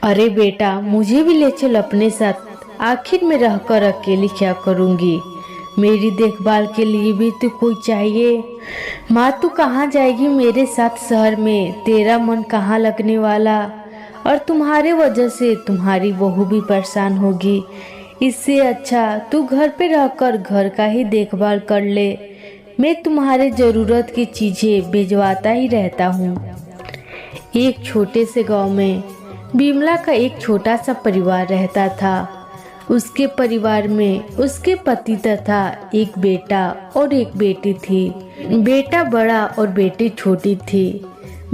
अरे बेटा, मुझे भी ले चल अपने साथ। आखिर में रहकर अकेली क्या करूंगी? मेरी देखभाल के लिए भी तो कोई चाहिए। माँ, तू कहाँ जाएगी मेरे साथ शहर में? तेरा मन कहाँ लगने वाला? और तुम्हारे वजह से तुम्हारी बहू भी परेशान होगी। इससे अच्छा तू घर पे रहकर घर का ही देखभाल कर ले। मैं तुम्हारे ज़रूरत की चीज़ें भिजवाता ही रहता हूँ। एक छोटे से गांव में बिमला का एक छोटा सा परिवार रहता था। उसके परिवार में उसके पति तथा एक बेटा और एक बेटी थी। बेटा बड़ा और बेटी छोटी थी।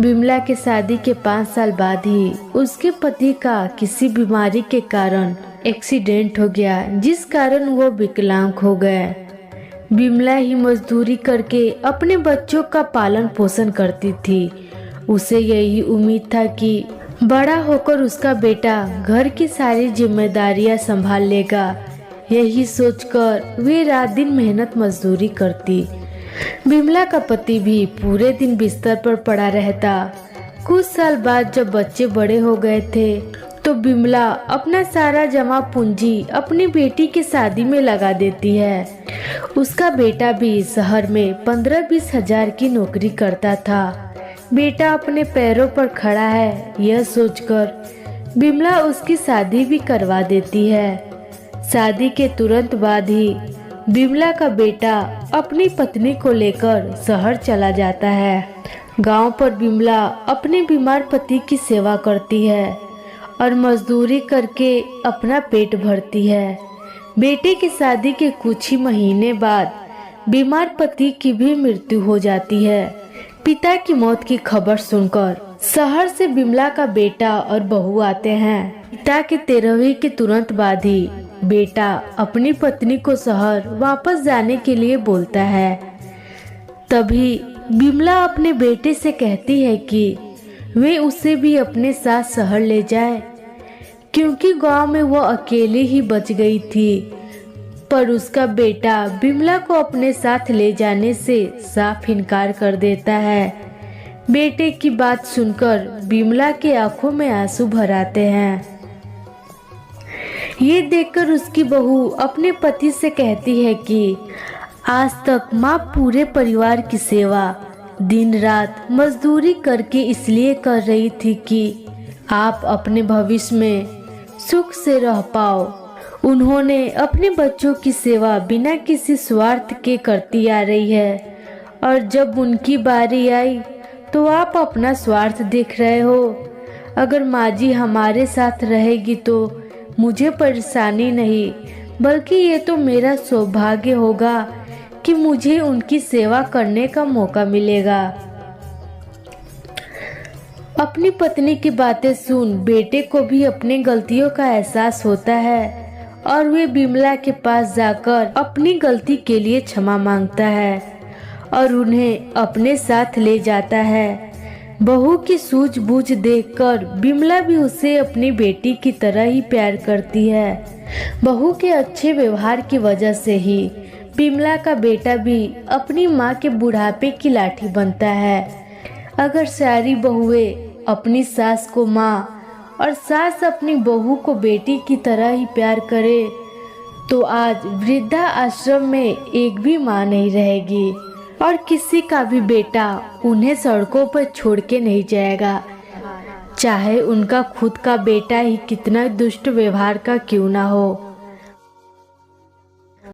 बिमला के शादी के 5 साल बाद ही उसके पति का किसी बीमारी के कारण एक्सीडेंट हो गया, जिस कारण वो विकलांग हो गए। बिमला ही मजदूरी करके अपने बच्चों का पालन पोषण करती थी। उसे यही उम्मीद था कि बड़ा होकर उसका बेटा घर की सारी जिम्मेदारियां संभाल लेगा। यही सोचकर वे रात दिन मेहनत मजदूरी करती। बिमला का पति भी पूरे दिन बिस्तर पर पड़ा रहता। कुछ साल बाद जब बच्चे बड़े हो गए थे तो बिमला अपना सारा जमा पूंजी अपनी बेटी की शादी में लगा देती है। उसका बेटा भी शहर में 15-20 हजार की नौकरी करता था। बेटा अपने पैरों पर खड़ा है, यह सोचकर बिमला उसकी शादी भी करवा देती है। शादी के तुरंत बाद ही बिमला का बेटा अपनी पत्नी को लेकर शहर चला जाता है। गांव पर बिमला अपने बीमार पति की सेवा करती है और मजदूरी करके अपना पेट भरती है। बेटे की शादी के कुछ ही महीने बाद बीमार पति की भी मृत्यु हो जाती है। पिता की मौत की खबर सुनकर शहर से बिमला का बेटा और बहू आते हैं। पिता के 13वीं के तुरंत बाद ही बेटा अपनी पत्नी को शहर वापस जाने के लिए बोलता है। तभी बिमला अपने बेटे से कहती है कि वे उसे भी अपने साथ शहर ले जाए, क्योंकि गांव में वो अकेली ही बच गई थी। पर उसका बेटा बिमला को अपने साथ ले जाने से साफ इनकार कर देता है। बेटे की बात सुनकर बिमला के आंखों में आंसू भर आते हैं। ये देखकर उसकी बहू अपने पति से कहती है कि आज तक माँ पूरे परिवार की सेवा दिन रात मजदूरी करके इसलिए कर रही थी कि आप अपने भविष्य में सुख से रह पाओ। उन्होंने अपने बच्चों की सेवा बिना किसी स्वार्थ के करती आ रही है, और जब उनकी बारी आई तो आप अपना स्वार्थ देख रहे हो। अगर माँ जी हमारे साथ रहेगी तो मुझे परेशानी नहीं, बल्कि ये तो मेरा सौभाग्य होगा कि मुझे उनकी सेवा करने का मौका मिलेगा। अपनी पत्नी की बातें सुन बेटे को भी अपनी गलतियों का एहसास होता है और वे बिमला के पास जाकर अपनी गलती के लिए क्षमा मांगता है और उन्हें अपने साथ ले जाता है। बहू की सूझबूझ देखकर बिमला भी उसे अपनी बेटी की तरह ही प्यार करती है। बहू के अच्छे व्यवहार की वजह से ही बिमला का बेटा भी अपनी माँ के बुढ़ापे की लाठी बनता है। अगर सारी बहुएं अपनी सास को माँ और सास अपनी बहू को बेटी की तरह ही प्यार करे तो आज वृद्धा आश्रम में एक भी माँ नहीं रहेगी और किसी का भी बेटा उन्हें सड़कों पर छोड़ के नहीं जाएगा, चाहे उनका खुद का बेटा ही कितना दुष्ट व्यवहार का क्यों ना हो।